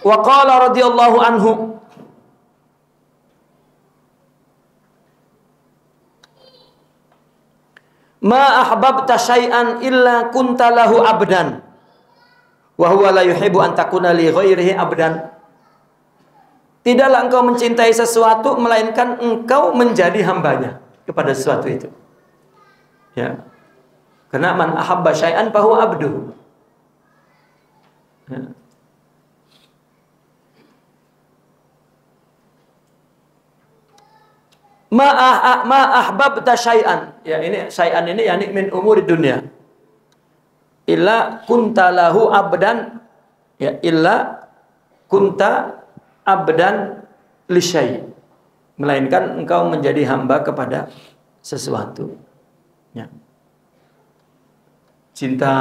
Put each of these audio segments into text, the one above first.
Wa qala radhiyallahu anhu, ma ahbabta syai'an illa kunta lahu abdan wa huwa la yuhibbu an takuna li ghairihi abdan. Tidaklah engkau mencintai sesuatu melainkan engkau menjadi hambanya kepada sesuatu itu. Ya. Karena man ahabba syai'an fahuwa abduh. Ya. Ma ahbabta syai'an. Ya, ini syai'an ini yakni min umuri dunia. Illa kunta lahu abdan, ya, illa kunta abdan li syai'. Melainkan engkau menjadi hamba kepada sesuatu. Ya. Cinta,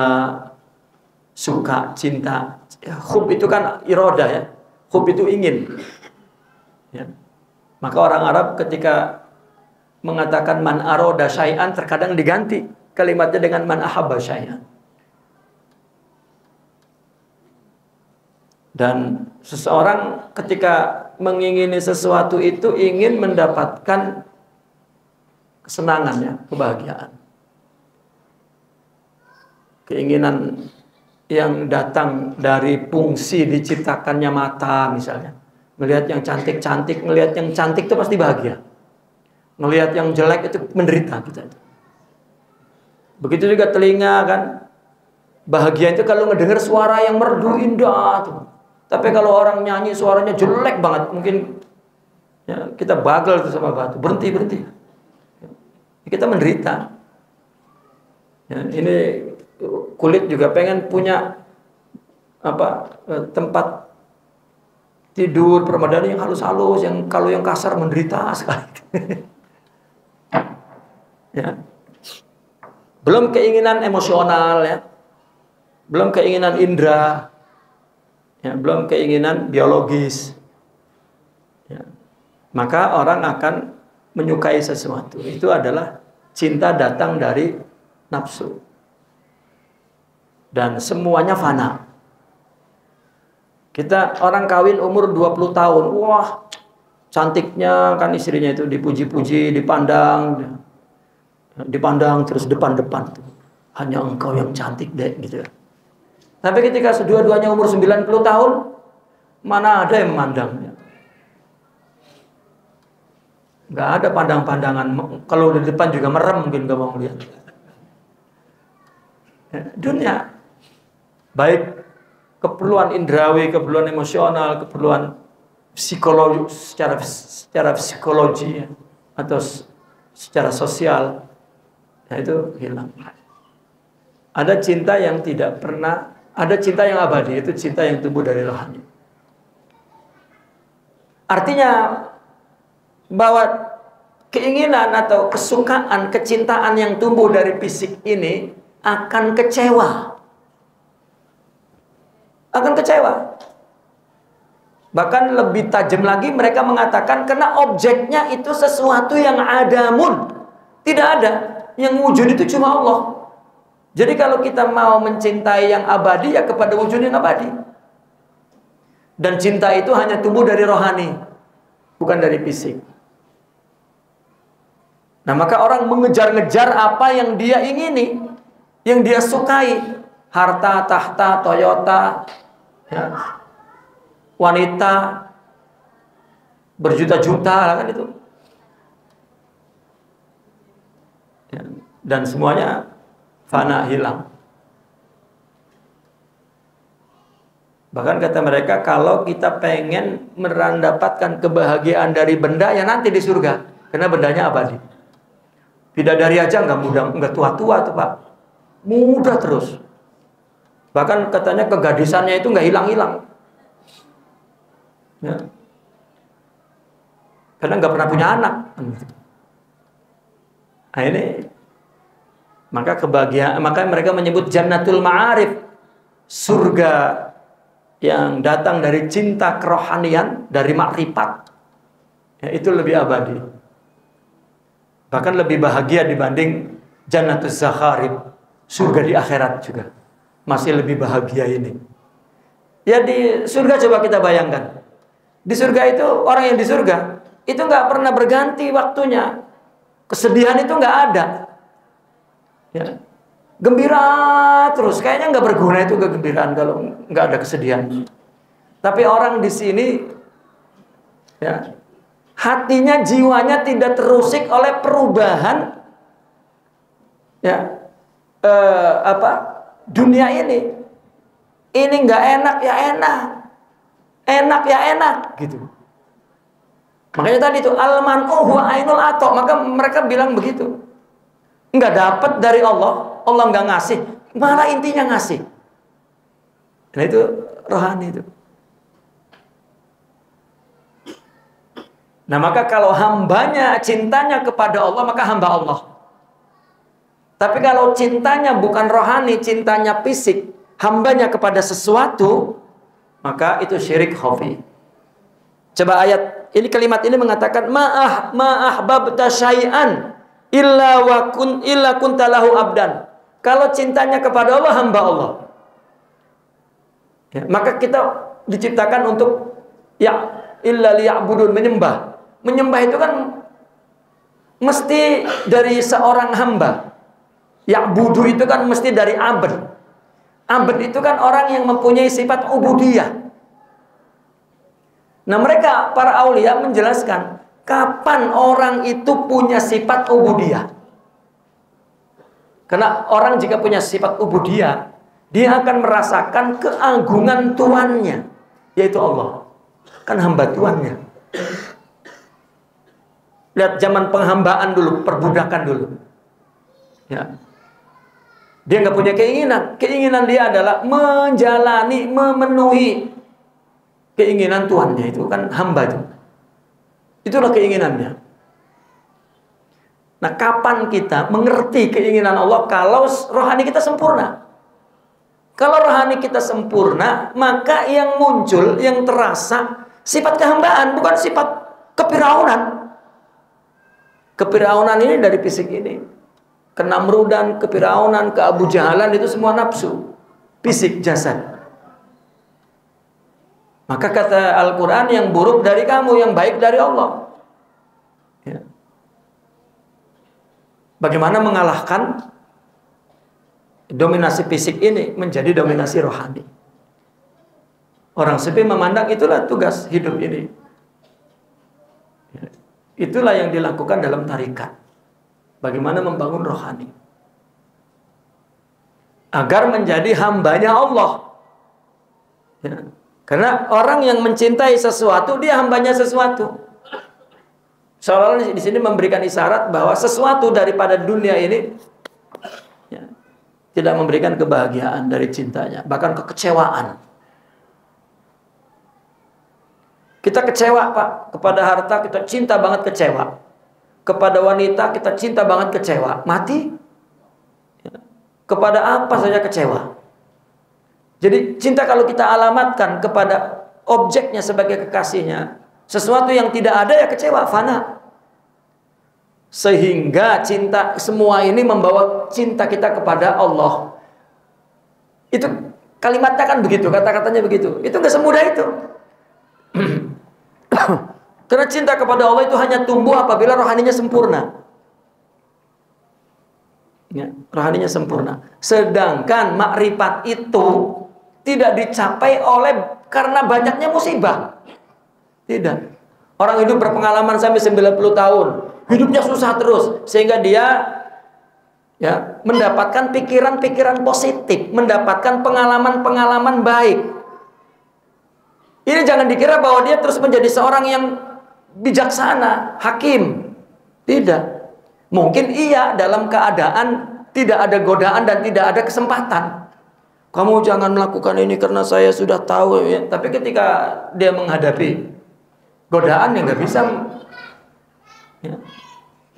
suka, cinta. Ya, hub itu kan iroda, ya. Hub itu ingin. Ya. Maka orang Arab ketika mengatakan man aroda syai'an terkadang diganti kalimatnya dengan man ahabba syai'an. Dan seseorang ketika mengingini sesuatu itu ingin mendapatkan kesenangan, ya, kebahagiaan. Keinginan yang datang dari fungsi diciptakannya mata misalnya. Melihat yang cantik-cantik, melihat yang cantik itu pasti bahagia. Melihat yang jelek itu menderita kita. Begitu juga telinga kan. Bahagia itu kalau ngedengar suara yang merdu indah tuh. Tapi kalau orang nyanyi suaranya jelek banget, mungkin ya, kita bagel tuh sama batu. Berhenti. Kita menderita. Ya, ini kulit juga pengen punya tempat tidur permadani yang halus-halus, yang kalau yang kasar menderita sekali. Ya. Belum keinginan emosional, ya. Belum keinginan indera. Ya, belum keinginan biologis. Ya. Maka orang akan menyukai sesuatu. Itu adalah cinta datang dari nafsu. Dan semuanya fana. Kita orang kawin umur 20 tahun. Wah, cantiknya kan istrinya itu dipuji-puji, dipandang. Dipandang terus depan-depan tuh. Hanya engkau yang cantik deh gitu. Tapi ketika kedua-duanya umur 90 tahun, mana ada yang memandangnya? Nggak ada pandang-pandangan. Kalau di depan juga merem mungkin nggak mau lihat. Dunia baik keperluan indrawi, keperluan emosional, keperluan psikologi secara psikologi, ya, atau secara sosial, ya, itu hilang. Ada cinta yang tidak pernah, ada cinta yang abadi, itu cinta yang tumbuh dari rohani. Artinya bahwa keinginan atau kesukaan, kecintaan yang tumbuh dari fisik ini akan kecewa. Akan kecewa. Bahkan lebih tajam lagi mereka mengatakan karena objeknya itu sesuatu yang adamun. Tidak ada. Yang wujud itu cuma Allah. Jadi kalau kita mau mencintai yang abadi, ya kepada wujud yang abadi. Dan cinta itu hanya tumbuh dari rohani, bukan dari fisik. Nah, maka orang mengejar-ngejar apa yang dia ingini, yang dia sukai. Harta, tahta, Toyota, ya, wanita berjuta-juta kan itu. Ya, dan semuanya fana, hilang. Bahkan kata mereka, kalau kita pengen mendapatkan kebahagiaan dari benda, ya nanti di surga, karena bendanya abadi. Bidadari aja nggak muda, nggak tua-tua tuh Pak, muda terus. Bahkan katanya kegadisannya itu nggak hilang-hilang, ya. Karena nggak pernah punya anak. Nah ini, maka kebahagiaan, maka mereka menyebut Jannatul Ma'arif, surga yang datang dari cinta kerohanian, dari makrifat, ya, itu lebih abadi. Bahkan lebih bahagia dibanding Jannatul Zakharib, surga di akhirat juga. Masih lebih bahagia ini. Ya di surga coba kita bayangkan. Di surga itu, orang yang di surga itu nggak pernah berganti waktunya. Kesedihan itu nggak ada. Ya. Gembira terus, kayaknya nggak berguna itu kegembiraan kalau nggak ada kesedihan. Tapi orang di sini, ya, hatinya, jiwanya tidak terusik oleh perubahan, ya, dunia ini. Ini nggak enak ya enak, enak ya enak, gitu. Makanya tadi itu al-man'u huwa ainul ato, maka mereka bilang begitu. Nggak dapat dari Allah, Allah nggak ngasih, malah intinya ngasih. Nah itu rohani itu. Nah maka kalau hambanya cintanya kepada Allah, maka hamba Allah. Tapi kalau cintanya bukan rohani, cintanya fisik, hambanya kepada sesuatu, maka itu syirik khafi. Coba ayat ini, kalimat ini mengatakan ma'ahbabta syai'an illa kunta lahu abdan. Kalau cintanya kepada Allah, hamba Allah. Ya, maka kita diciptakan untuk illa liya'budun, menyembah. Menyembah itu kan mesti dari seorang hamba. Ya'budu itu kan mesti dari abd. Abd itu kan orang yang mempunyai sifat ubudiyah. Nah mereka, para aulia menjelaskan kapan orang itu punya sifat ubudiyah. Karena orang jika punya sifat ubudiyah, dia akan merasakan keagungan Tuannya, yaitu Allah. Kan hamba Tuannya. Lihat zaman penghambaan dulu, perbudakan dulu. Ya. Dia nggak punya keinginan. Keinginan dia adalah menjalani, memenuhi keinginan Tuannya. Itu kan hamba itu. Itulah keinginannya. Nah, kapan kita mengerti keinginan Allah? Kalau rohani kita sempurna. Kalau rohani kita sempurna, maka yang muncul, yang terasa sifat kehambaan, bukan sifat kepiraunan. Kepiraunan ini dari fisik ini. Kenamrudan, kepiraunan, keabu jahalan itu semua nafsu, fisik, jasad. Maka kata Al-Quran, yang buruk dari kamu, yang baik dari Allah. Ya. Bagaimana mengalahkan dominasi fisik ini menjadi dominasi rohani? Orang sepi memandang itulah tugas hidup ini. Ya. Itulah yang dilakukan dalam tarikat. Bagaimana membangun rohani agar menjadi hambanya Allah. Ya. Karena orang yang mencintai sesuatu, dia hambanya sesuatu. Seolah-olah di sini memberikan isyarat bahwa sesuatu daripada dunia ini, ya, tidak memberikan kebahagiaan dari cintanya, bahkan kekecewaan. Kita kecewa, Pak, kepada harta kita cinta banget kecewa. Kepada wanita kita cinta banget kecewa, mati. Kepada apa saja kecewa. Jadi cinta kalau kita alamatkan kepada objeknya sebagai kekasihnya, sesuatu yang tidak ada ya kecewa, fana. Sehingga cinta semua ini membawa cinta kita kepada Allah. Itu kalimatnya kan begitu, kata-katanya begitu. Itu nggak semudah itu. Karena cinta kepada Allah itu hanya tumbuh apabila rohaninya sempurna. Ya, rohaninya sempurna. Sedangkan makrifat itu tidak dicapai oleh karena banyaknya musibah. Tidak. Orang hidup berpengalaman sampai 90 tahun. Hidupnya susah terus. Sehingga dia ya, mendapatkan pikiran-pikiran positif. Mendapatkan pengalaman-pengalaman baik. Ini jangan dikira bahwa dia terus menjadi seorang yang bijaksana, hakim. Tidak. Mungkin iya dalam keadaan tidak ada godaan dan tidak ada kesempatan. Kamu jangan melakukan ini karena saya sudah tahu. Ya. Tapi ketika dia menghadapi godaan yang nggak bisa, ya,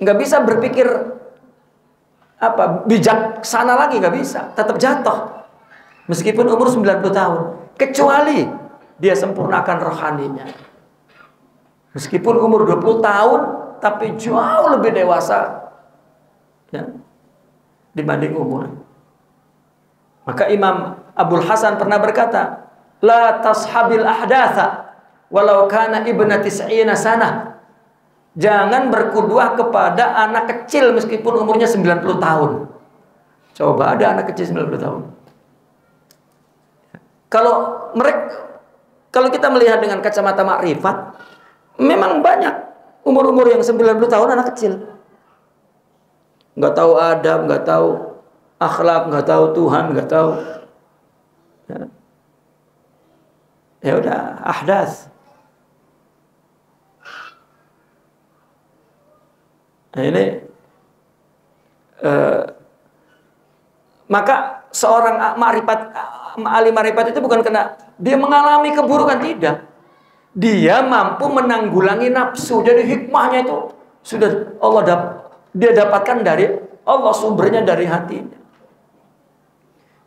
nggak bisa berpikir bijaksana lagi, nggak bisa. Tetap jatuh. Meskipun umur 90 tahun. Kecuali dia sempurnakan rohaninya. Meskipun umur 20 tahun, tapi jauh lebih dewasa, ya, dibanding umur. Maka Imam Abdul Hasan pernah berkata, La tashabil ahdatha walau kana ibna tis'ina sanah. Jangan berkuduah kepada anak kecil meskipun umurnya 90 tahun. Coba ada anak kecil 90 tahun. Kalau kita melihat dengan kacamata makrifat, memang banyak umur-umur yang 90 tahun anak kecil. Nggak tahu adab, nggak tahu akhlak, nggak tahu Tuhan, nggak tahu. Ya udah, ahdas. Nah, ini maka seorang ahli ma'rifat itu bukan karena dia mengalami keburukan, tidak. Dia mampu menanggulangi nafsu. Jadi hikmahnya itu sudah dia dapatkan dari Allah, sumbernya dari hatinya.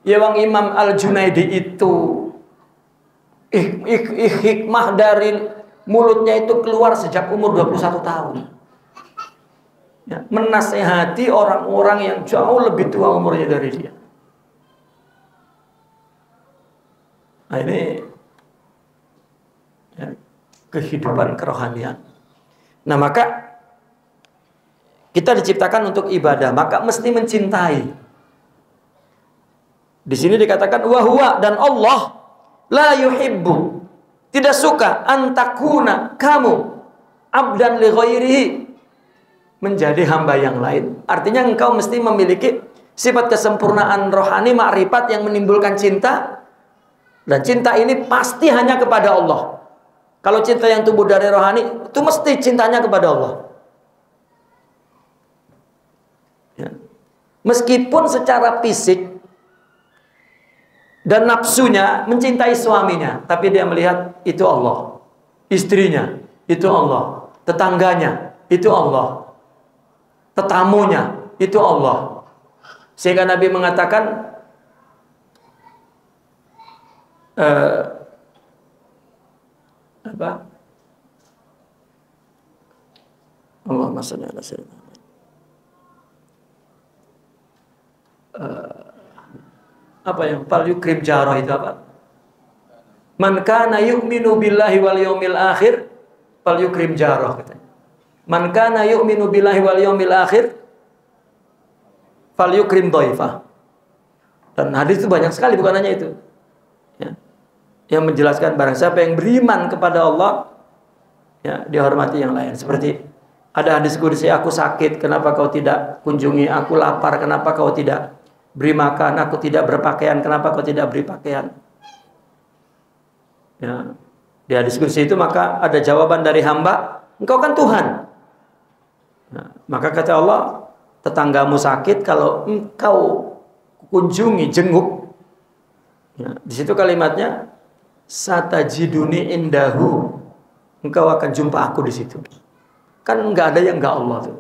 Ya, Bang Imam Al-Junaidi itu hikmah dari mulutnya itu keluar sejak umur 21 tahun. Ya, menasehati orang-orang yang jauh lebih tua umurnya dari dia. Nah, ini ya, kehidupan kerohanian. Nah, maka kita diciptakan untuk ibadah, maka mesti mencintai. Di sini dikatakan wahwa, dan Allah la yuhibbu, tidak suka antakuna kamu abdan li ghairihi, menjadi hamba yang lain. Artinya engkau mesti memiliki sifat kesempurnaan rohani, makrifat yang menimbulkan cinta. Dan cinta ini pasti hanya kepada Allah. Kalau cinta yang tumbuh dari rohani, itu mesti cintanya kepada Allah. Ya. Meskipun secara fisik dan nafsunya mencintai suaminya, tapi dia melihat itu Allah. Istrinya, itu Allah. Tetangganya, itu Allah. Tetamunya, itu Allah. Sehingga Nabi mengatakan Allahumma shalli ala sayyidina apa yang fal yukrim jarah itu apa? Man kana yu'minu billahi wal yawmil akhir fal yukrim jarah, katanya. Man kana yu'minu billahi wal yawmil akhir fal yukrim dhaifah. Dan hadis itu banyak sekali, bukan hanya itu. Ya. Yang menjelaskan barang siapa yang beriman kepada Allah, ya, dihormati yang lain. Seperti ada hadis qudsi, aku sakit, kenapa kau tidak kunjungi? Aku lapar, kenapa kau tidak beri makan? Aku tidak berpakaian, kenapa kau tidak beri pakaian? Ya. Di hadis qudsi itu maka ada jawaban dari hamba, engkau kan Tuhan. Nah, maka kata Allah, tetanggamu sakit, kalau engkau kunjungi, jenguk, ya, di situ kalimatnya satajiduni indahu, engkau akan jumpa aku di situ. Kan nggak ada yang nggak Allah tuh.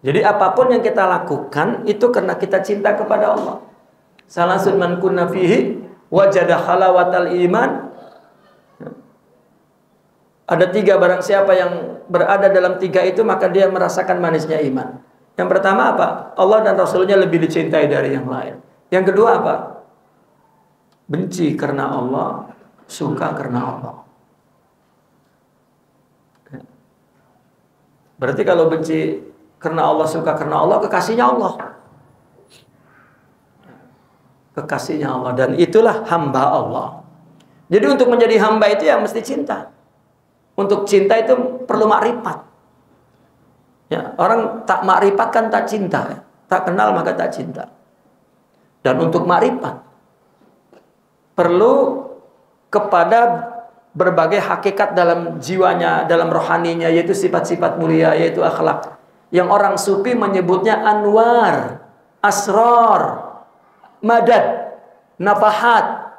Jadi apapun yang kita lakukan itu karena kita cinta kepada Allah. Salasun man kunna fihi wajada halawatal iman. Ada 3, barang siapa yang berada dalam 3 itu maka dia merasakan manisnya iman. Yang pertama apa? Allah dan Rasulnya lebih dicintai dari yang lain. Yang kedua apa? Benci karena Allah, suka karena Allah. Berarti kalau benci karena Allah, suka karena Allah, kekasihnya Allah. Kekasihnya Allah. Dan itulah hamba Allah. Jadi untuk menjadi hamba itu ya mesti cinta. Untuk cinta itu perlu makrifat. Ya, orang tak makrifat kan tak cinta. Ya. Tak kenal maka tak cinta. Dan untuk makrifat perlu kepada berbagai hakikat dalam jiwanya, dalam rohaninya, yaitu sifat-sifat mulia, yaitu akhlak. Yang orang sufi menyebutnya anwar, asrar, madad, nafahat,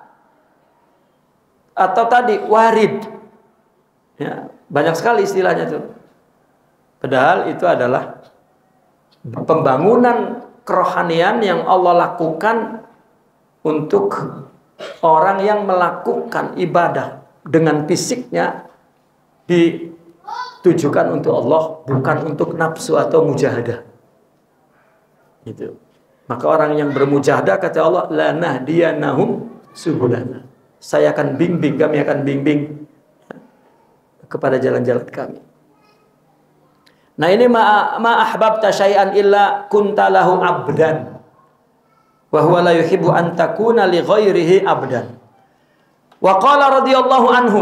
atau tadi warid. Ya, banyak sekali istilahnya itu. Padahal itu adalah pembangunan kerohanian yang Allah lakukan untuk orang yang melakukan ibadah dengan fisiknya, ditujukan untuk Allah, bukan untuk nafsu atau mujahadah. Gitu. Maka orang yang bermujahadah, kata Allah, lanahdiyannahum subulana. Saya akan bimbing, kami akan bimbing kepada jalan-jalan kami. Nah ini ma ahbabta syai'an illa kunta lahu abdan wa huwa la yuhibbu an takuna li ghairihi abdan. Wa qala radhiyallahu anhu,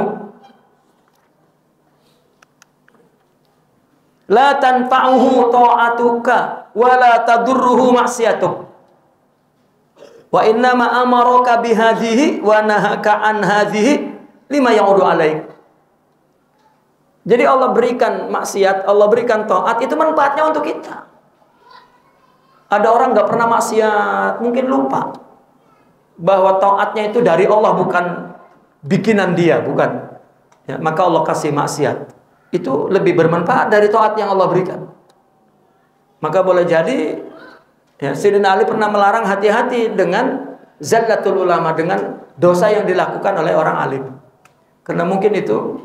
la tanfa'uhu ta'atuka wa la tadurruhu ma'siyatuk. Wa inna ma amaraka bihadhihi wa nahaka an hadhihi lima ya'udu alaik. Jadi Allah berikan maksiat, Allah berikan taat, itu manfaatnya untuk kita. Ada orang nggak pernah maksiat, mungkin lupa bahwa taatnya itu dari Allah, bukan bikinan dia, bukan. Ya, maka Allah kasih maksiat. Itu lebih bermanfaat dari taat yang Allah berikan. Maka boleh jadi ya, Sayyidina Ali pernah melarang hati-hati dengan zallatul ulama, dengan dosa yang dilakukan oleh orang alim. Karena mungkin itu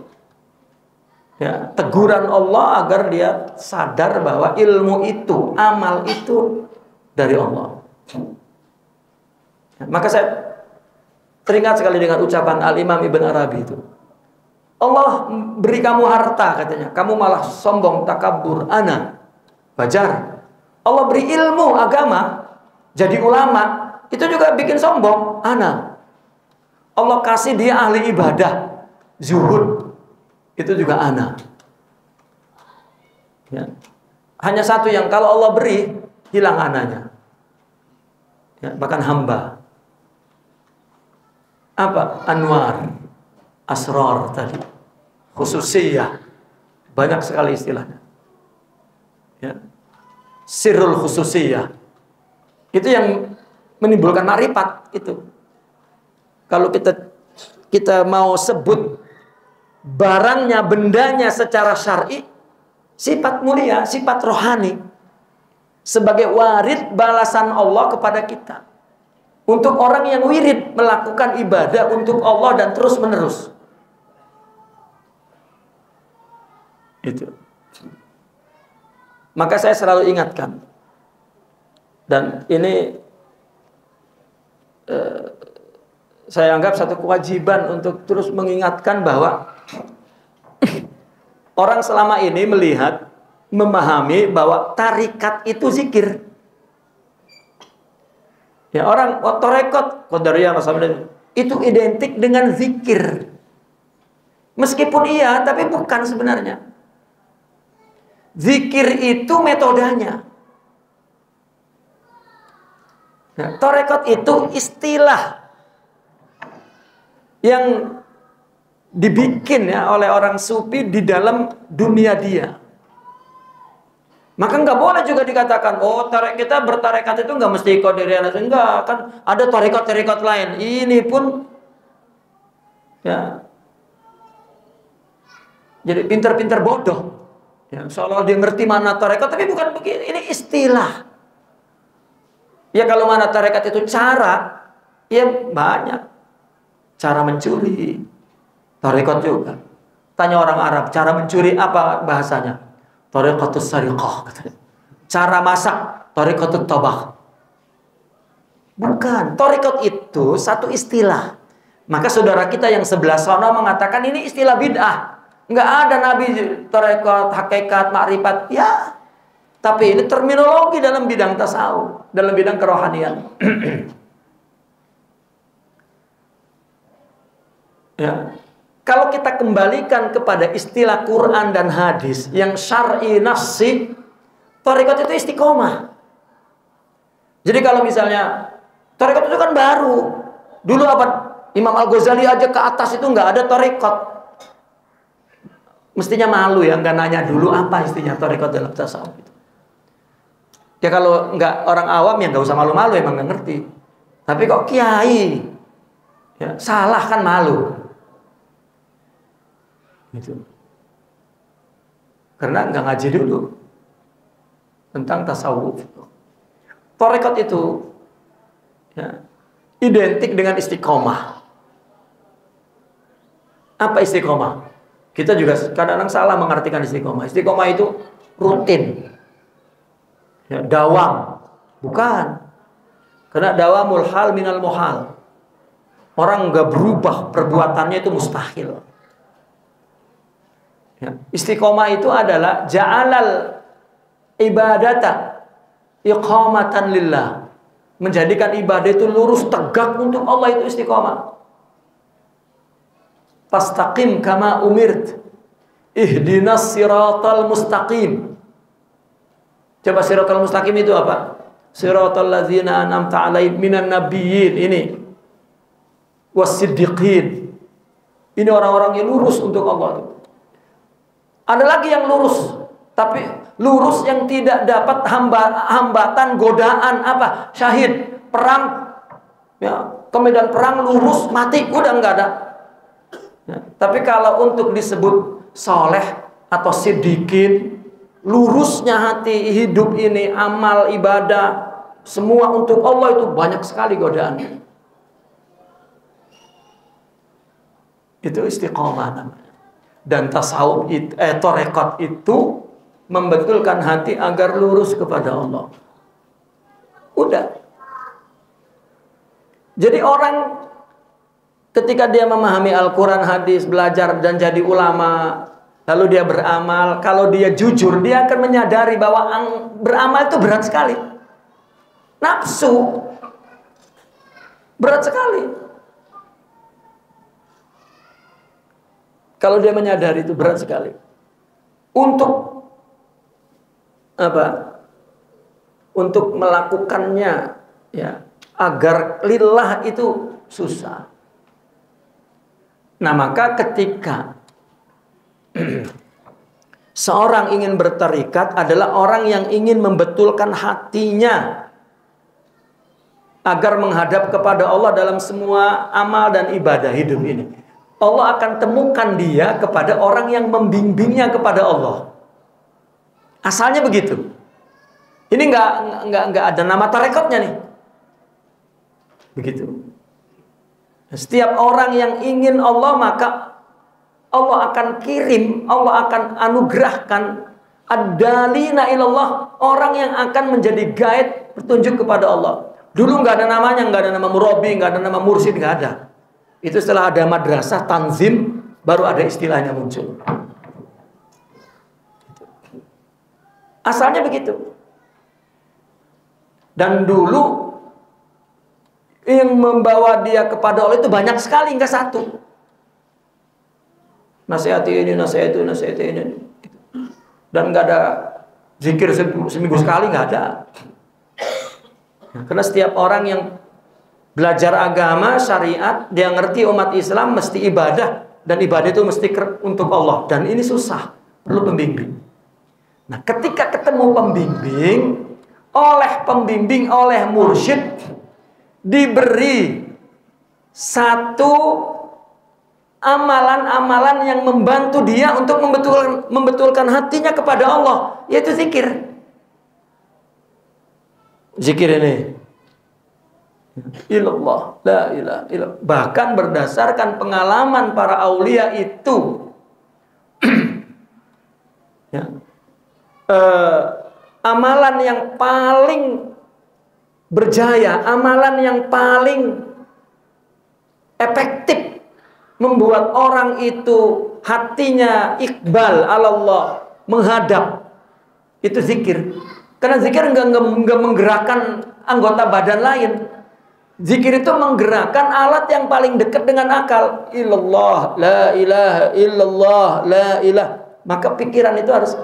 ya, teguran Allah agar dia sadar bahwa ilmu itu, amal itu dari Allah. Ya, maka saya teringat sekali dengan ucapan Al-Imam Ibn Arabi itu. Allah beri kamu harta, katanya, kamu malah sombong, takabur, ana, wajar. Allah beri ilmu agama, jadi ulama, itu juga bikin sombong, ana. Allah kasih dia ahli ibadah, zuhud, itu juga ana. Ya. Hanya satu yang kalau Allah beri, hilang ananya. Ya, bahkan hamba. Apa? Anwar, asrar tadi, khususiyah, banyak sekali istilahnya. Ya. Sirrul khususiyah, itu yang menimbulkan makrifat itu. Kalau kita mau sebut barangnya, bendanya secara syar'i, sifat mulia, sifat rohani, sebagai warid balasan Allah kepada kita. Untuk orang yang wirid melakukan ibadah untuk Allah dan terus menerus. Itu. Maka saya selalu ingatkan, dan ini saya anggap satu kewajiban untuk terus mengingatkan bahwa orang selama ini melihat, memahami bahwa tarikat itu zikir. Ya, orang tarekat Qadariyah itu identik dengan zikir. Meskipun iya, tapi bukan sebenarnya. Zikir itu metodenya. Ya, tarekat itu istilah yang dibikin ya oleh orang sufi di dalam dunia dia. Maka nggak boleh juga dikatakan, oh kita bertarekat itu nggak mesti Qadariyah, enggak, kan ada tarekat-tarekat lain. Ini pun ya jadi pintar-pintar bodoh. Ya, seolah dia ngerti mana tarekat, tapi bukan begini. Ini istilah. Ya kalau mana tarekat itu cara, ya banyak. Cara mencuri, tarekat juga. Tanya orang Arab, cara mencuri apa bahasanya? Tareqatus sariqah, katanya. Cara masak, tareqatut tabakh. Bukan, tarekat itu satu istilah. Maka saudara kita yang sebelah sana mengatakan ini istilah bid'ah. Enggak ada nabi tarekat, hakikat, makrifat. Ya. Tapi ini terminologi dalam bidang tasawuf, dalam bidang kerohanian. Ya. Kalau kita kembalikan kepada istilah Quran dan hadis yang syar'i nafsi, tarekat itu istiqomah. Jadi kalau misalnya tarekat itu kan baru. Dulu apa? Imam Al-Ghazali aja ke atas itu nggak ada tarekat. Mestinya malu ya, nggak nanya dulu apa istinya tarekat dalam tasawuf itu. Ya kalau nggak orang awam ya nggak usah malu-malu, emang nggak ngerti. Tapi kok kiai ya, salah kan malu. Gitu. Karena nggak ngaji dulu tentang tasawuf. Tarekat itu ya, identik dengan istiqomah. Apa istiqomah? Kita juga kadang-kadang salah mengartikan istiqomah. Istiqomah itu rutin, ya, dawam, bukan. Karena dawamul hal minal muhal. Orang nggak berubah perbuatannya itu mustahil. Ya. Istiqomah itu adalah ja'alal ibadata iqamatan lillah. Menjadikan ibadah itu lurus tegak untuk Allah, itu istiqomah. Fastaqim kama umirt. Ihdinas siratal mustaqim. Coba siratal mustaqim itu apa? Siratal ladzina an'amta 'alaihim minan nabiyyin, ini was-siddiqin. Ini orang-orang yang lurus untuk Allah. Ada lagi yang lurus, tapi lurus yang tidak dapat hambatan, godaan, apa? Syahid, perang, ya, ke medan perang lurus, mati, udah enggak ada. Ya, tapi kalau untuk disebut soleh atau siddiqin, lurusnya hati hidup ini, amal ibadah semua untuk Allah, itu banyak sekali godaannya. Itu istiqomah namanya. Dan tasawuf tarekat itu membetulkan hati agar lurus kepada Allah. Udah. Jadi orang ketika dia memahami Al-Quran, hadis, belajar dan jadi ulama, lalu dia beramal, kalau dia jujur, dia akan menyadari bahwa beramal itu berat sekali. Nafsu berat sekali. Kalau dia menyadari itu berat sekali. Untuk apa? Untuk melakukannya, ya, agar lillah itu susah. Nah, maka ketika seorang ingin bertarikat adalah orang yang ingin membetulkan hatinya agar menghadap kepada Allah dalam semua amal dan ibadah hidup ini. Allah akan temukan dia kepada orang yang membimbingnya kepada Allah. Asalnya begitu. Ini nggak ada nama tarekatnya nih. Begitu. Setiap orang yang ingin Allah, maka Allah akan kirim, Allah akan anugerahkan ad-dalina ilallah, orang yang akan menjadi guide, petunjuk kepada Allah. Dulu nggak ada namanya, nggak ada nama murabi, nggak ada nama mursyid, nggak ada. Itu setelah ada madrasah tanzim, baru ada istilahnya muncul. Asalnya begitu. Dan dulu yang membawa dia kepada Allah itu banyak sekali, enggak satu. Nasihati ini, nasihati itu, nasihati ini. Dan enggak ada zikir seminggu sekali, enggak ada. Karena setiap orang yang belajar agama, syariat, dia ngerti umat Islam mesti ibadah. Dan ibadah itu mesti untuk Allah. Dan ini susah, perlu pembimbing. Nah, ketika ketemu pembimbing, oleh mursyid, diberi satu amalan-amalan yang membantu dia untuk membetulkan hatinya kepada Allah, yaitu zikir. Zikir ini, ilallah, la ilaha illallah. Bahkan berdasarkan pengalaman para aulia itu, ya, amalan yang paling berjaya, amalan yang paling efektif membuat orang itu hatinya iqbal Allah, menghadap, itu zikir. Karena zikir enggak menggerakkan anggota badan lain. Zikir itu menggerakkan alat yang paling dekat dengan akal. Illallah, la ilaha illallah, la ilah. Maka pikiran itu harus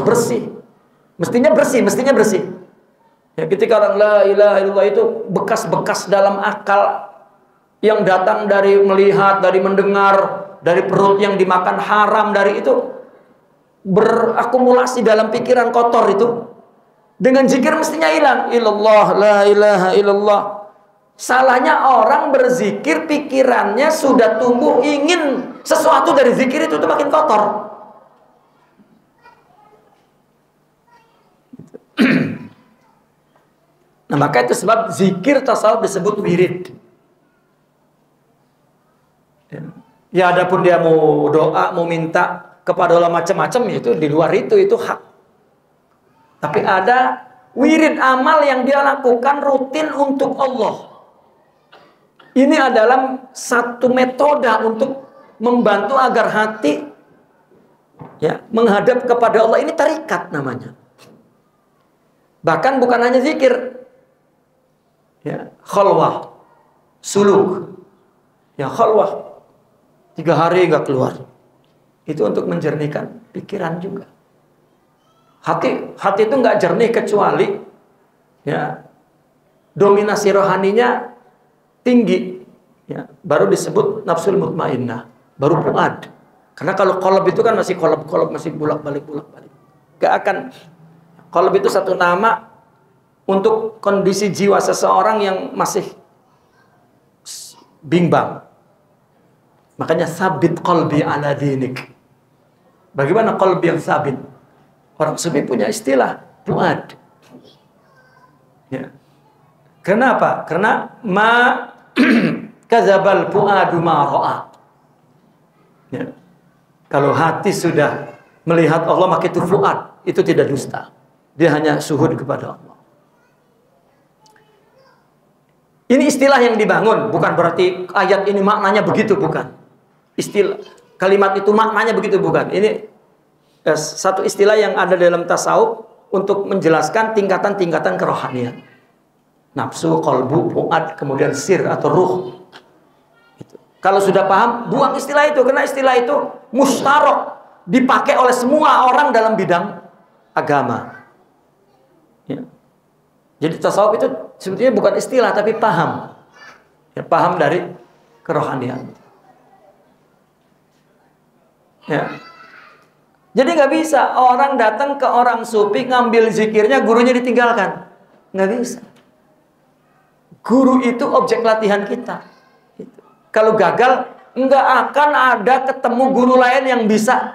bersih. Mestinya bersih. Ya, ketika orang la ilaha illallah itu bekas-bekas dalam akal yang datang dari melihat, dari mendengar, dari perut yang dimakan haram, dari itu berakumulasi dalam pikiran kotor itu. Dengan zikir mestinya hilang. Illallah, la ilaha illallah. Salahnya orang berzikir, pikirannya sudah tumbuh ingin sesuatu dari zikir itu makin kotor. Nah, maka itu sebab zikir tasawuf disebut wirid. Ya, adapun dia mau doa, mau minta kepada Allah macam-macam, itu di luar itu hak. Tapi ada wirid amal yang dia lakukan rutin untuk Allah. Ini adalah satu metode untuk membantu agar hati ya menghadap kepada Allah. Ini tarikat namanya. Bahkan bukan hanya zikir, ya, khalwah, suluk, ya khalwah 3 hari nggak keluar. Itu untuk menjernihkan pikiran juga. Hati itu nggak jernih kecuali ya dominasi rohaninya tinggi, ya, baru disebut nafsul mutmainnah, baru fuad. Karena kalau qalb itu kan masih qalb masih bolak-balik. Gak akan. Qalb itu satu nama untuk kondisi jiwa seseorang yang masih bimbang. Makanya sabit qalbi ala dinik. Bagaimana qalbi yang sabit? Orang sufi punya istilah fuad. Ya. Kenapa? Karena ma kadzabal fuadu ma ra'a. Ya. Kalau hati sudah melihat Allah, maka itu fuad, itu tidak dusta. Dia hanya suhud kepada Allah. Ini istilah yang dibangun, bukan berarti ayat ini maknanya begitu, bukan. Istilah kalimat itu maknanya begitu, bukan. Ini satu istilah yang ada dalam tasawuf untuk menjelaskan tingkatan-tingkatan kerohanian. Nafsu, qalbu, fuad, kemudian sir atau ruh. Gitu. Kalau sudah paham, buang istilah itu, karena istilah itu mustarok, dipakai oleh semua orang dalam bidang agama. Ya. Jadi tasawuf itu sebetulnya bukan istilah, tapi paham. Ya, paham dari kerohanian. Ya. Jadi nggak bisa orang datang ke orang sufi ngambil zikirnya, gurunya ditinggalkan. Nggak bisa. Guru itu objek latihan kita. Kalau gagal, nggak akan ada ketemu guru lain yang bisa.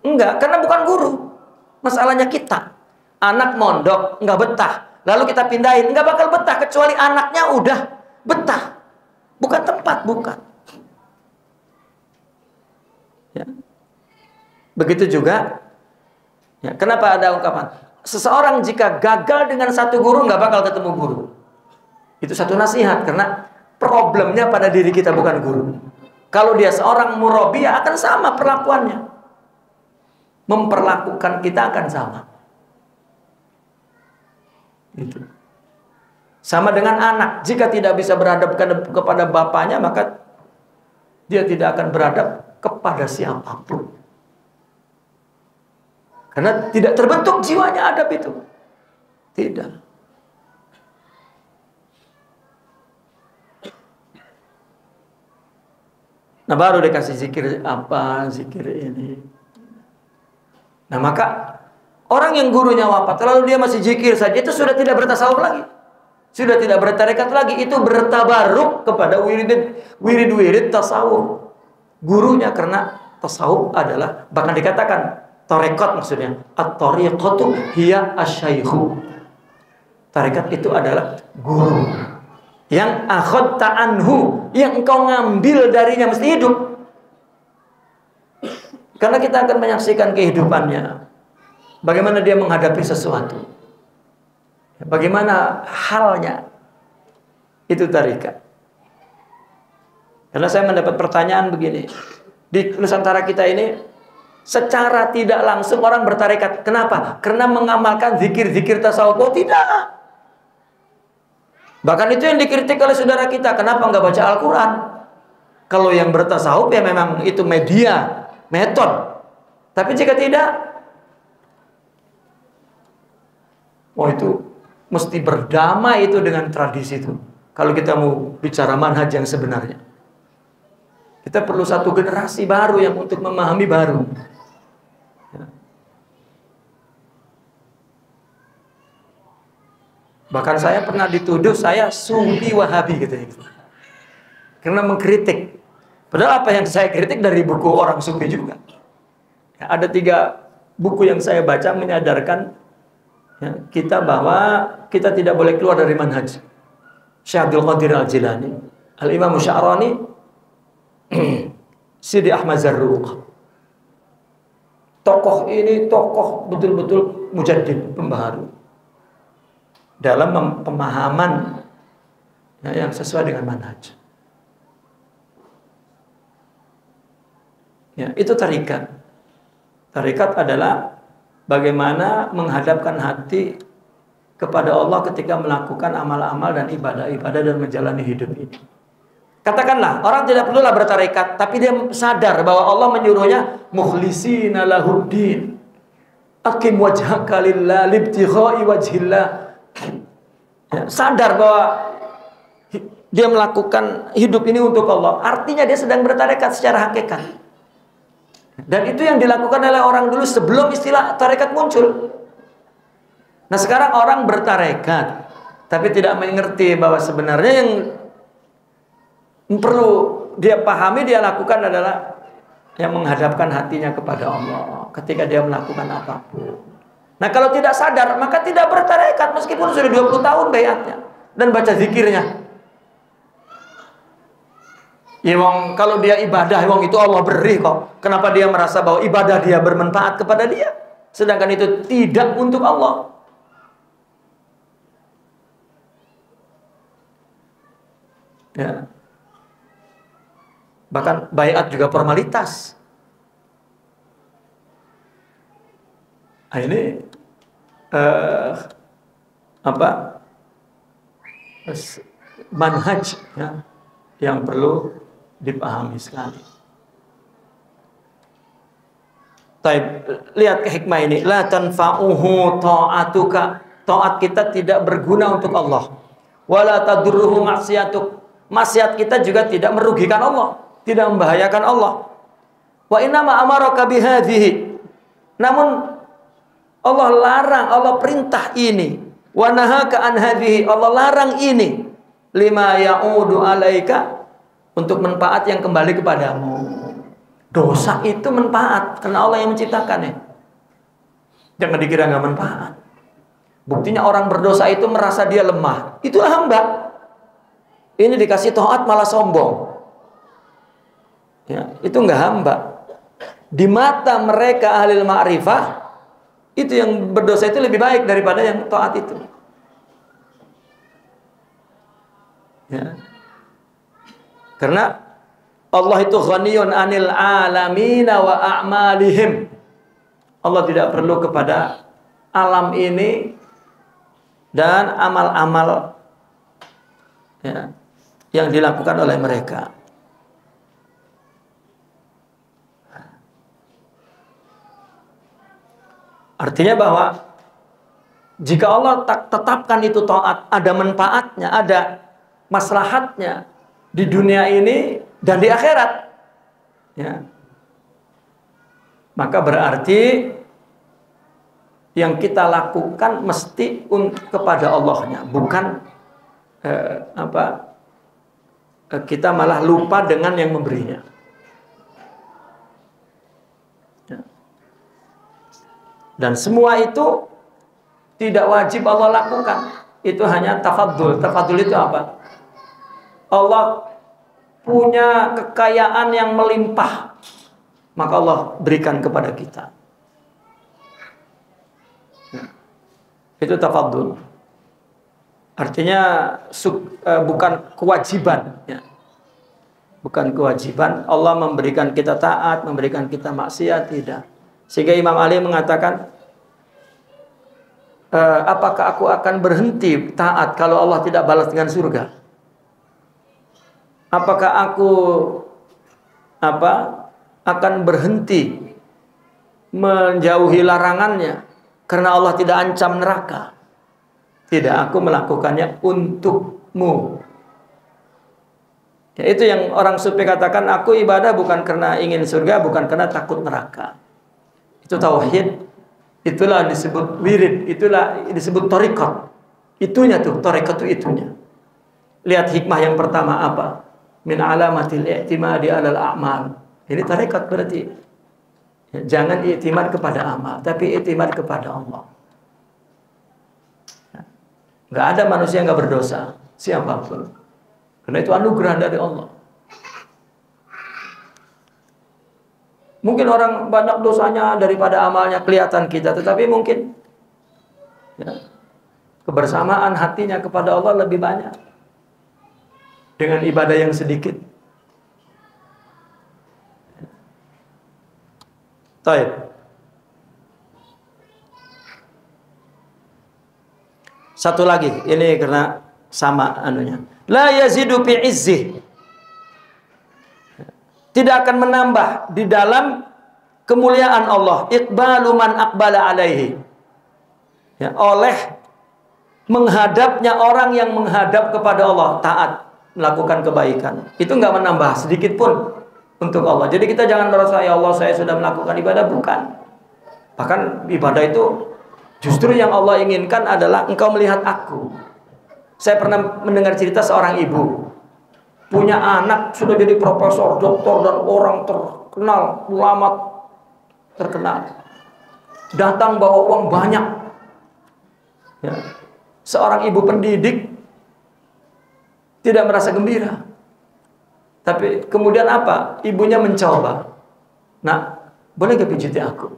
Enggak, karena bukan guru. Masalahnya kita. Anak mondok, nggak betah. Lalu kita pindahin, nggak bakal betah. Kecuali anaknya udah betah. Bukan tempat, bukan. Ya. Begitu juga. Ya, kenapa ada ungkapan? Seseorang jika gagal dengan satu guru, nggak bakal ketemu guru. Itu satu nasihat, karena problemnya pada diri kita, bukan guru. Kalau dia seorang murabi, akan sama perlakuannya. Memperlakukan kita akan sama. Itu. Sama dengan anak, jika tidak bisa beradab kepada bapaknya, maka dia tidak akan beradab kepada siapapun. Karena tidak terbentuk jiwanya adab itu. Tidak. Nah, baru dikasih zikir apa, zikir ini. Nah, maka orang yang gurunya wafat, lalu dia masih zikir saja, itu sudah tidak bertasawuf lagi. Sudah tidak bertarekat lagi. Itu bertabaruk kepada wirid-wirid tasawuf. Gurunya, karena tasawuf adalah, bahkan dikatakan, tarekat maksudnya. At-tariqatu hiya asyaikhu. Tarekat itu adalah guru. Yang akhadta anhu, yang engkau ngambil darinya mesti hidup. Karena kita akan menyaksikan kehidupannya. Bagaimana dia menghadapi sesuatu. Bagaimana halnya. Itu tarekat. Karena saya mendapat pertanyaan begini. Di Nusantara kita ini, secara tidak langsung orang bertarekat. Kenapa? Karena mengamalkan zikir-zikir tasawuf. Oh, tidak. Bahkan itu yang dikritik oleh saudara kita. Kenapa nggak baca Al-Quran? Kalau yang bertasawuf ya memang itu media, metode. Tapi jika tidak, oh itu mesti berdamai itu dengan tradisi itu. Kalau kita mau bicara manhaj yang sebenarnya, kita perlu satu generasi baru yang untuk memahami baru. Bahkan saya pernah dituduh saya sufi wahabi gitu. Karena mengkritik. Padahal apa yang saya kritik dari buku orang sufi juga. Ya, ada 3 buku yang saya baca menyadarkan ya, kita bahwa kita tidak boleh keluar dari manhaj. Syekh Abdul Qadir Al-Jilani, Al-Imam Sya'rani, Sidi Ahmad Zarruq. Tokoh ini tokoh betul-betul mujaddid, pembaharu dalam pemahaman yang sesuai dengan manhaj. Ya, itu tarikat. Tarikat adalah bagaimana menghadapkan hati kepada Allah ketika melakukan amal-amal dan ibadah-ibadah dan menjalani hidup ini. Katakanlah, orang tidak perlulah bertarekat, tapi dia sadar bahwa Allah menyuruhnya mukhlisina lahuddin. Aqim wajhaka lillah libtighai wajhillah. Ya, sadar bahwa dia melakukan hidup ini untuk Allah. Artinya dia sedang bertarekat secara hakikat. Dan itu yang dilakukan oleh orang dulu sebelum istilah tarekat muncul. Nah sekarang orang bertarekat, tapi tidak mengerti bahwa sebenarnya yang perlu dia pahami, dia lakukan adalah yang menghadapkan hatinya kepada Allah ketika dia melakukan apapun. Nah kalau tidak sadar, maka tidak bertarekat meskipun sudah 20 tahun bayatnya dan baca zikirnya. Ya wong, kalau dia ibadah, wong itu Allah beri kok. Kenapa dia merasa bahwa ibadah dia bermanfaat kepada dia, sedangkan itu tidak untuk Allah? Ya. Bahkan baiat juga formalitas. Nah, ini manhaj ya, yang perlu dipahami sekali. Taib, lihat hikmah ini. La tanfa'uhu ta'atuka. Taat kita tidak berguna untuk Allah. Wala tadurruhu maksiatuk. Maksiat kita juga tidak merugikan Allah, tidak membahayakan Allah. Wa innama amaraka bihadhihi. Namun Allah larang, Allah perintah ini. Wa nahaka an hadhihi. Allah larang ini. Lima ya'udu alaika, untuk manfaat yang kembali kepadamu. Dosa itu manfaat karena Allah yang menciptakannya. Jangan dikira nggak manfaat. Buktinya orang berdosa itu merasa dia lemah. Itulah hamba. Ini dikasih taat malah sombong. Ya, itu nggak hamba. Di mata mereka ahli ma'rifah, itu yang berdosa itu lebih baik daripada yang taat itu. Ya. Karena Allah itu ghaniyun 'anil 'alamina wa a'malihim. Allah tidak perlu kepada alam ini dan amal-amal ya, yang dilakukan oleh mereka. Artinya bahwa jika Allah tetapkan itu taat, ada manfaatnya, ada maslahatnya di dunia ini dan di akhirat, ya, maka berarti yang kita lakukan mesti kepada Allahnya, bukan kita malah lupa dengan yang memberinya. Ya. Dan semua itu tidak wajib Allah lakukan, itu hanya tafadhul. Tafadhul itu apa? Allah punya kekayaan yang melimpah, maka Allah berikan kepada kita. Itu tafadhul. Artinya bukan kewajiban, ya. Bukan kewajiban Allah memberikan kita taat, memberikan kita maksiat, tidak. Sehingga Imam Ali mengatakan, apakah aku akan berhenti taat kalau Allah tidak balas dengan surga? Apakah aku akan berhenti menjauhi larangannya karena Allah tidak ancam neraka? Tidak, aku melakukannya untukmu. Ya, itu yang orang sufi katakan, aku ibadah bukan karena ingin surga, bukan karena takut neraka. Itu tauhid. Itulah disebut wirid, itulah disebut thariqat. Itunya tuh, thariqat itu itunya. Lihat hikmah yang pertama apa? Min alamatil i'timadi alal a'mal. Ini tarekat berarti. Ya, jangan i'timad kepada amal, tapi i'timad kepada Allah. Ya. Gak ada manusia yang gak berdosa, siapapun. Karena itu anugerah dari Allah. Mungkin orang banyak dosanya daripada amalnya kelihatan kita, tetapi mungkin Ya. Kebersamaan hatinya kepada Allah lebih banyak dengan ibadah yang sedikit. Baik. Satu lagi, ini karena sama anunya. La yazidu fi izzih. Tidak akan menambah di dalam kemuliaan Allah. Iqbalu man aqbala alaihi. Ya, oleh menghadapnya orang yang menghadap kepada Allah, taat, melakukan kebaikan. Itu enggak menambah sedikit pun untuk Allah. Jadi kita jangan merasa ya Allah saya sudah melakukan ibadah, bukan. Bahkan ibadah itu justru yang Allah inginkan adalah engkau melihat aku. Saya pernah mendengar cerita seorang ibu punya anak sudah jadi profesor, doktor dan orang terkenal, ulama terkenal. Datang bawa uang banyak. Ya. Seorang ibu pendidik tidak merasa gembira. Tapi kemudian apa? Ibunya mencoba. Nah, boleh gak pijiti aku?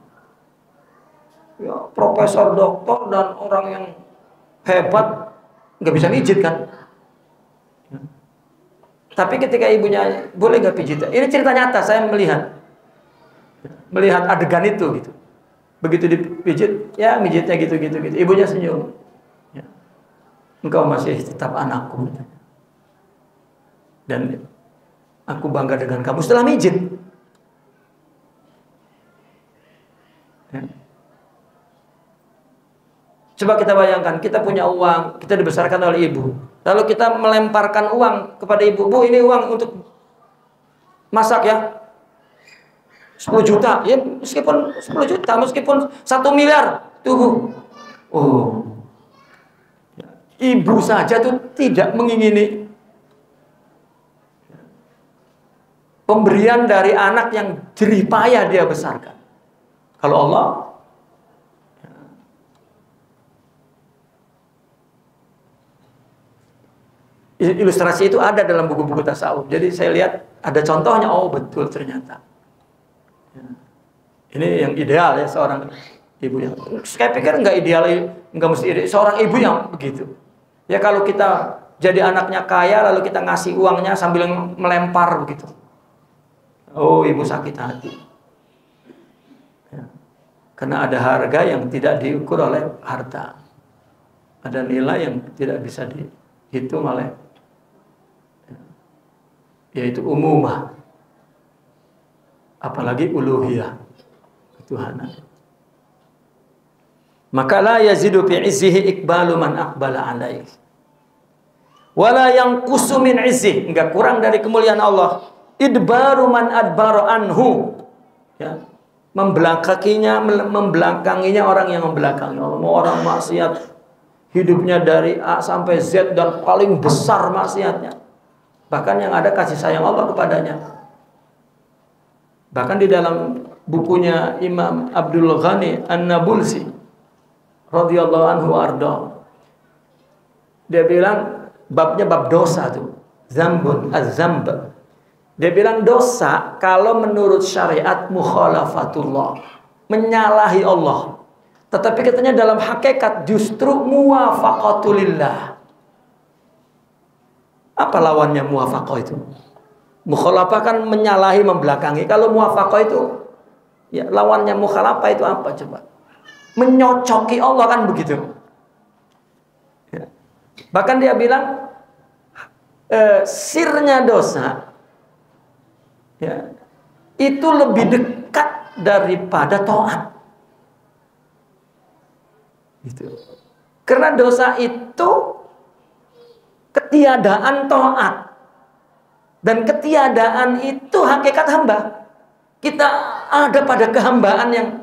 Ya, profesor, doktor dan orang yang hebat nggak bisa pijit kan? Ya. Tapi ketika ibunya boleh gak pijit? Ini cerita nyata, saya melihat adegan itu gitu. Begitu dipijit, ya mijitnya gitu. Ibunya senyum. Ya. Engkau masih tetap anakku. Dan aku bangga dengan kamu setelah mijit. Ya. Coba kita bayangkan, kita punya uang, kita dibesarkan oleh ibu. Lalu kita melemparkan uang kepada ibu. Bu, ini uang untuk masak ya. 10 juta. Ya, meskipun 10 juta, meskipun 1 miliar. Tuh. Oh. Ibu saja tuh tidak mengingini pemberian dari anak yang jerih payah dia besarkan. Kalau Allah, ilustrasi itu ada dalam buku-buku tasawuf. Jadi saya lihat ada contohnya. Oh betul ternyata. Ini yang ideal ya seorang ibu yang. Saya pikir nggak ideal, nggak mesti ideal. Seorang ibu yang begitu. Ya kalau kita jadi anaknya kaya lalu kita ngasih uangnya sambil melempar begitu. Oh ibu sakit hati. Ya. Karena ada harga yang tidak diukur oleh harta. Ada nilai yang tidak bisa dihitung oleh, yaitu umumah. Apalagi uluhiyah, ketuhanan. Maka la yazidu fi izzihi iqbalu man aqbala alaihi. Wala yanqusu min izzihi, enggak kurang dari kemuliaan Allah. Idbaru man adbara anhu. Ya. Membelakanginya orang yang membelakangi Allah. Mau orang maksiat hidupnya dari A sampai Z dan paling besar maksiatnya. Bahkan yang ada kasih sayang Allah kepadanya. Bahkan di dalam bukunya Imam Abdul Ghani An-Nabulsi radhiyallahu anhu arda, dia bilang babnya bab dosa tuh, zambun az-zamb. Dia bilang dosa kalau menurut syariat mukhalafatullah, menyalahi Allah. Tetapi katanya dalam hakikat justru muwafaqatulillah. Apa lawannya muwafaqah itu? Mukhalafah kan menyalahi, membelakangi. Kalau muwafaqah itu, ya lawannya mukhalafah itu apa coba? Menyocoki Allah kan begitu. Ya. Bahkan dia bilang sirnya dosa, ya, itu lebih dekat daripada taat. Gitu. Karena dosa itu ketiadaan taat. Dan ketiadaan itu hakikat hamba. Kita ada pada kehambaan yang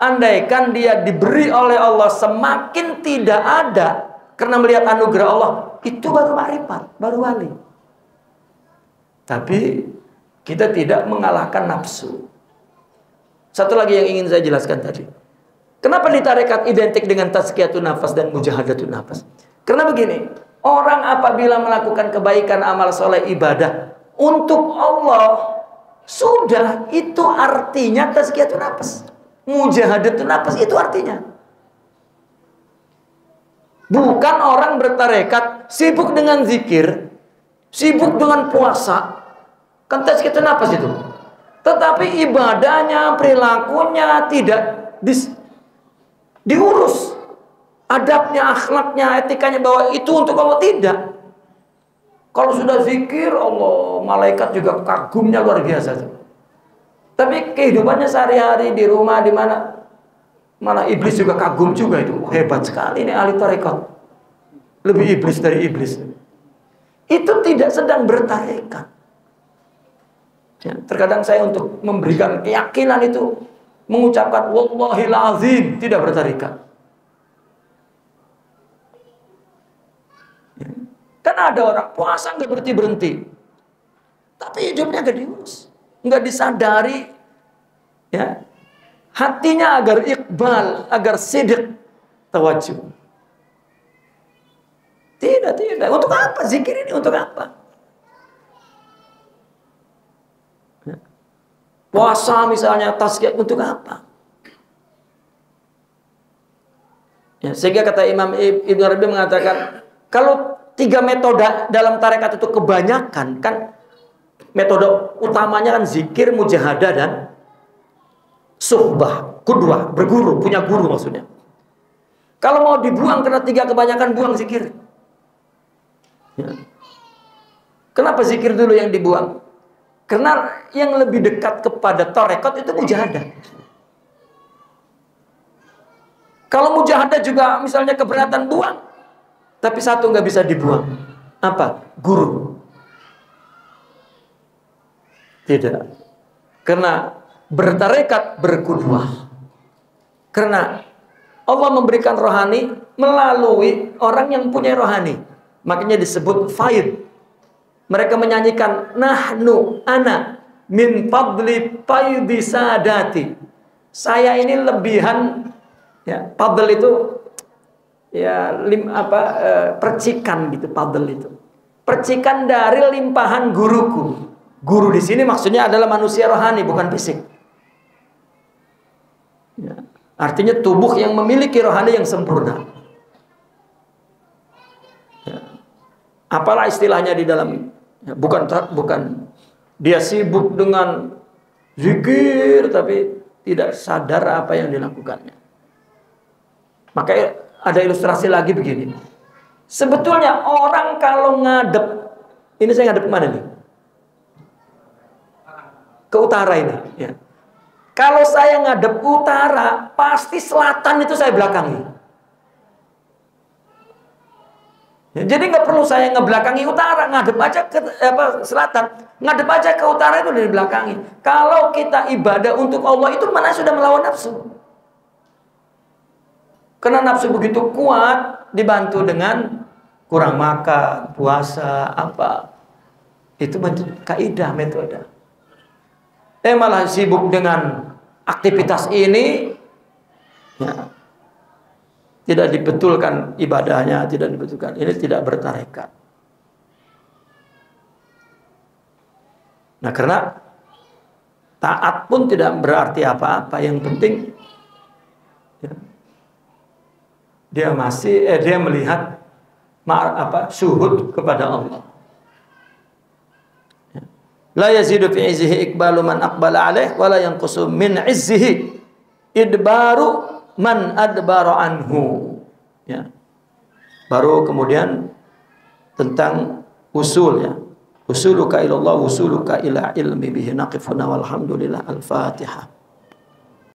andaikan dia diberi oleh Allah semakin tidak ada karena melihat anugerah Allah, itu baru ma'rifat, baru wali. Tapi kita tidak mengalahkan nafsu. Satu lagi yang ingin saya jelaskan tadi. Kenapa di tarekat identik dengan tazkiyatun nafas dan mujahadatun nafas? Karena begini, orang apabila melakukan kebaikan, amal soleh, ibadah untuk Allah, sudah itu artinya tazkiyatun nafas. Mujahadatun nafas itu artinya. Bukan orang bertarekat sibuk dengan zikir, sibuk dengan puasa. Kan tazkiyatun nafas itu. Tetapi ibadahnya, perilakunya tidak diurus. Adabnya, akhlaknya, etikanya bahwa itu untuk Allah, tidak. Kalau sudah zikir, Allah, malaikat juga kagumnya luar biasa. Tapi kehidupannya sehari-hari di rumah, di mana, malah iblis juga kagum juga itu. Hebat sekali ini ahli tarekat. Lebih iblis dari iblis. Itu tidak sedang bertarekat. Ya, terkadang saya untuk memberikan keyakinan itu mengucapkan wallahil azim, tidak bertarekat. Kan ada orang puasa nggak berhenti-berhenti, tapi hidupnya nggak diurus, nggak disadari, ya, hatinya agar iqbal, agar sidik, tawajuh. Tidak. Untuk apa zikir ini? Untuk apa? Ya. Puasa misalnya, tazkiyah, untuk apa? Ya, sehingga kata Imam Ibn Arabi mengatakan, kalau 3 metode dalam tarekat itu kebanyakan, kan metode utamanya kan zikir, mujahadah, dan suhbah, qudwah, berguru, punya guru maksudnya. Kalau mau dibuang karena 3 kebanyakan, buang zikir. Ya. Kenapa zikir dulu yang dibuang? Karena yang lebih dekat kepada tarekat itu mujahadah. Kalau mujahadah juga misalnya keberatan, buang. Tapi satu nggak bisa dibuang. Apa? Guru. Tidak. Karena bertarekat, berqudwah. Karena Allah memberikan rohani melalui orang yang punya rohani. Makanya disebut faid. Mereka menyanyikan nahnu ana min fadli faidi sadati. Saya ini lebihan, ya, fadl itu ya percikan gitu, fadl itu. Percikan dari limpahan guruku. Guru di sini maksudnya adalah manusia rohani, bukan fisik. Ya. Artinya tubuh yang memiliki rohani yang sempurna. Ya. Apalah istilahnya di dalam, ya, bukan dia sibuk dengan zikir tapi tidak sadar apa yang dilakukannya. Makanya ada ilustrasi lagi begini. Sebetulnya orang kalau ngadep, ini saya ngadep kemana nih? Ke utara ini. Ya. Kalau saya ngadep utara, pasti selatan itu saya belakangi. Ya, jadi nggak perlu saya ngebelakangi utara, ngadep aja ke selatan, ngadep aja ke utara itu dari belakangi. Kalau kita ibadah untuk Allah itu mana sudah melawan nafsu. Karena nafsu begitu kuat, dibantu dengan kurang makan, puasa, apa. Itu kaidah, metode. Malah sibuk dengan aktivitas ini, ya, tidak dibetulkan ibadahnya, tidak dibetulkan. Ini tidak bertarekat. Nah, karena taat pun tidak berarti apa-apa. Yang penting, ya, dia melihat syuhud kepada Allah. La yazidu fi izzihi iqbalu man aqbala alaih wa la yanqusu min izzihi idbaru man adbara anhu. Ya. Baru kemudian tentang usul, ya. Usuluka ilallah, usuluka ila ilmi bihi naqifuna walhamdulillah. Al-Fatihah.